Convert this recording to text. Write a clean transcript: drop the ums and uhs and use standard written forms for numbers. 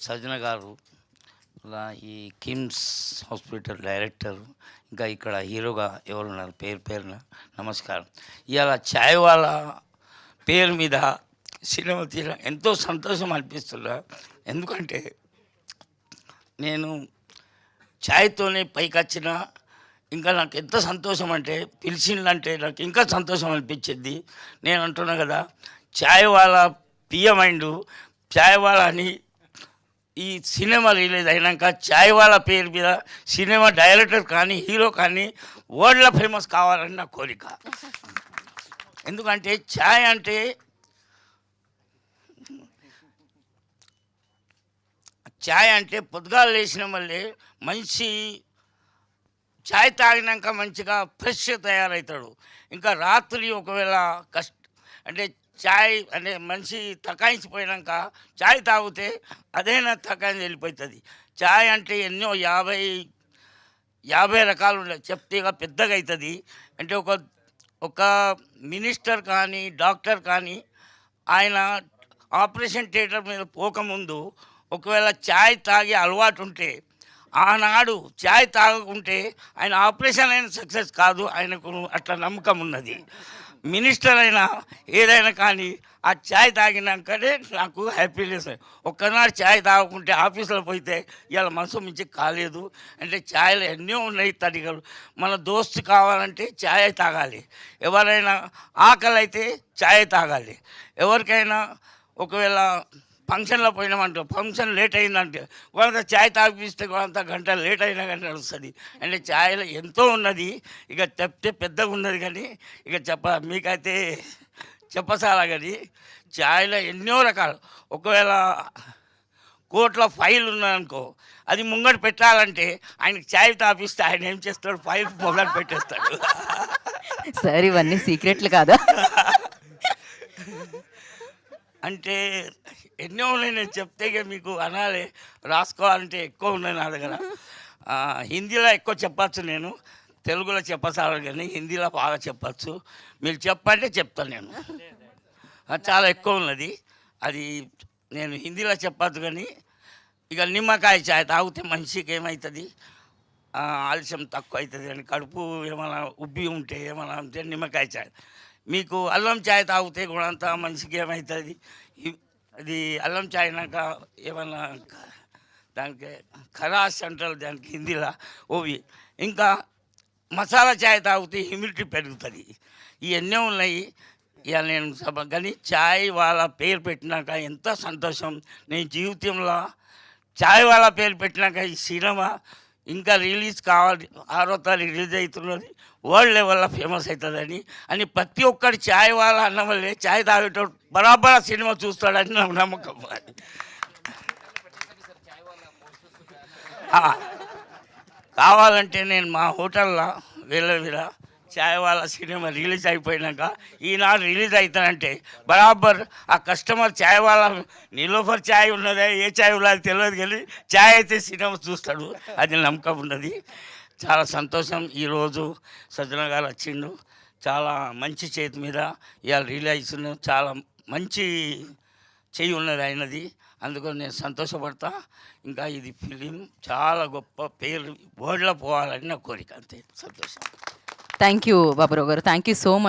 సజ్జన గారు, అలా ఈ కిమ్స్ హాస్పిటల్ డైరెక్టర్, ఇంకా ఇక్కడ హీరోగా ఎవరున్నారు పేరు పేరున నమస్కారం. ఇవాళ ఛాయ్ వాళ్ళ పేరు మీద సినిమా తీయడం ఎంతో సంతోషం అనిపిస్తుందా. ఎందుకంటే నేను ఛాయ్తోనే పైకి వచ్చిన, ఇంకా నాకు ఎంత సంతోషం అంటే పిలిచిందంటే నాకు ఇంకా సంతోషం అనిపించింది. నేను అంటున్నా కదా, ఛాయ్ వాళ్ళ పియమైండు ఛాయ్ వాళ్ళ అని ఈ సినిమా రిలీజ్ అయినాక ఛాయ్ వాళ్ళ పేరు మీద సినిమా డైరెక్టర్ కానీ హీరో కానీ వరల్డ్లో ఫేమస్ కావాలని నా కోరిక. ఎందుకంటే ఛాయ్ అంటే పొద్దుగాల లేచిన మళ్ళీ మంచి ఛాయ్ తాగినాక మంచిగా ఫ్రెష్ తయారవుతాడు. ఇంకా రాత్రి ఒకవేళ అంటే ఛాయ్ అంటే మనిషి తకాయించిపోయినాక ఛాయ్ తాగితే అదైనా తకాయించి వెళ్ళిపోతుంది. ఛాయ్ అంటే ఎన్నో 50 రకాలు ఉన్నాయి, చెప్తే పెద్దగా అవుతుంది. అంటే ఒక మినిస్టర్ కానీ డాక్టర్ కానీ ఆయన ఆపరేషన్ థియేటర్ మీద పోకముందు ఒకవేళ ఛాయ్ తాగే అలవాటు ఉంటే, ఆనాడు ఛాయ్ తాగకుంటే ఆయన ఆపరేషన్ అయిన సక్సెస్ కాదు, ఆయనకు అట్లా నమ్మకం ఉన్నది. మినిస్టర్ అయినా ఏదైనా కానీ ఆ ఛాయ్ తాగినాకనే నాకు హ్యాపీనెస్. ఒక్కనాడు ఛాయ్ తాగకుంటే ఆఫీసులో పోతే ఇవాళ మనసు మించి కాలేదు. అంటే ఛాయ్లో ఎన్నో ఉన్నాయి తడిగలు. మన దోస్తు కావాలంటే ఛాయ్ తాగాలి, ఎవరైనా ఆకలి అయితే ఛాయ్ తాగాలి, ఎవరికైనా ఒకవేళ ఫంక్షన్లో పోయినామంటే ఫంక్షన్ లేట్ అయిందంటే వాళ్ళంతా ఛాయ్ తాగిపిస్తే వాళ్ళంతా గంట లేట్ అయినా కానీ నడుస్తుంది. అంటే ఛాయ్లో ఎంతో ఉన్నది, ఇక చెప్తే పెద్దగా ఉన్నది కానీ ఇక మీకైతే చెప్పసాలా. కానీ ఛాయ్లో ఎన్నో రకాలు. ఒకవేళ కోర్టులో ఫైల్ ఉన్నదనుకో, అది ముంగట పెట్టాలంటే ఆయనకి ఛాయ్ తాపిస్తే ఆయన ఏం చేస్తాడు, ఫైల్ ముంగట పెట్టేస్తాడు. సార్ ఇవన్నీ సీక్రెట్లు కాదా? అంటే ఎన్నో ఉన్నాయి, నేను చెప్తే మీకు అనాలి, రాసుకోవాలంటే ఎక్కువ ఉన్నాయి నా దగ్గర. హిందీలో ఎక్కువ చెప్పచ్చు, నేను తెలుగులో చెప్పసాలి కానీ హిందీలో బాగా చెప్పచ్చు. మీరు చెప్పంటే చెప్తాను నేను. చాలా ఎక్కువ ఉన్నది, అది నేను హిందీలో చెప్పచ్చు. కానీ ఇక నిమ్మకాయ ఛాయ్ తాగితే మనిషికి ఏమవుతుంది, ఆలస్యం తక్కువ అవుతుంది. కానీ కడుపు ఏమైనా ఉబ్బి ఉంటే ఏమైనా ఉంటే నిమ్మకాయ ఛాయ్. మీకు అల్లం ఛాయ్ తాగితే కూడా అంతా మనిషికి ఏమవుతుంది, అది అల్లం ఛాయ్ నాక ఏమన్నా దానికి ఖరాస్ అంటారు దానికి హిందీలో ఓవి. ఇంకా మసాలా ఛాయ్ తాగితే హ్యూమిడిటీ పెరుగుతుంది. ఇవన్నీ ఉన్నాయి. ఇక నేను కానీ ఛాయ్ వాళ్ళ పేరు పెట్టినాక ఎంత సంతోషం. నేను జీవితంలో ఛాయ్ వాళ్ళ పేరు పెట్టినాక ఈ సినిమా ఇంకా రిలీజ్ కావాలి, 6వ తారీఖు రిలీజ్ అవుతున్నది, వరల్డ్ లెవెల్లో ఫేమస్ అవుతుందని ప్రతి ఒక్కటి ఛాయ్ వాళ్ళ అన్న వల్లే ఛాయ్ తాగేటోడు బరాబర సినిమా చూస్తాడని నాకు నమ్మకం. కావాలంటే నేను మా హోటల్లో వీళ్ళ ఛాయ్ వాళ్ళ సినిమా రిలీజ్ అయిపోయినాక ఈనాడు రిలీజ్ అవుతానంటే బరాబర్ ఆ కస్టమర్ ఛాయ్ వాళ్ళ నిలోఫర్ ఛాయ్ ఉన్నదే ఏ ఛాయ్ ఉన్నది తెలియదు కానీ ఛాయ్ అయితే సినిమా చూస్తాడు, అది నమ్మకం ఉన్నది. చాలా సంతోషం. ఈరోజు సజ్జన గారు వచ్చిండు, చాలా మంచి చేతి మీద ఇవాళ రిలీజ్ చాలా మంచి చెయ్యి ఉన్నది అయినది, అందుకని నేను సంతోషపడతా. ఇంకా ఇది ఫిలిం చాలా గొప్ప పేరు వరల్డ్లో పోవాలని నా కోరిక, అంతే. సంతోషం. థ్యాంక్ యూ బాబురావు గారు, థ్యాంక్ యూ సో మచ్.